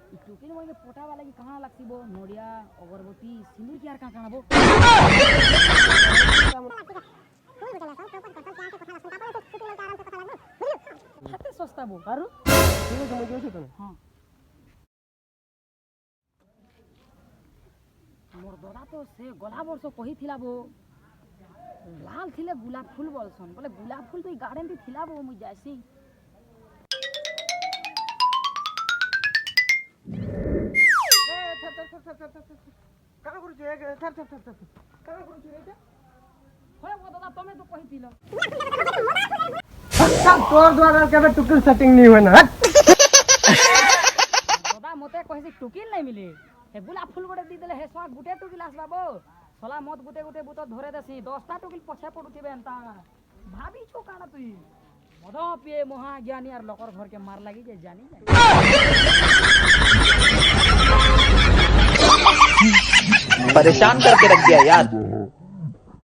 टुकिन मोय पोटा वाला की कहां लागसिबो नोडिया अगरबत्ती सिंदूर की यार का कानाबो हाते सस्ता बो आरु तुम समझ गयो तुम हां मोर दादा तो से गला वर्ष कहिथिला बो लाल थिले गुलाब फूल बोलसन बोले गुलाब फूल तो गार्डन ती थिला बो मुई जासी का करू छे थर थर थर का करू छे रे होय मो दादा तमे तो कहिथिलो तोर द्वारा केबे टुकिल सेटिंग नहीं होना दादा मते कहिसे टुकिल नहीं मिली हे गुलाब फूल गोटे दी देले हे सवा गुटे टुकिल आसबा बो सला मत गुटे गुटे बुत धरे देसी 10टा टुकिल पछे पडुथिबे एंता भाभी छो काना तुई मद पिए महा ज्ञानी आर लकर घर के मार लागी जे जानी जाए परेशान करके रख दिया यार।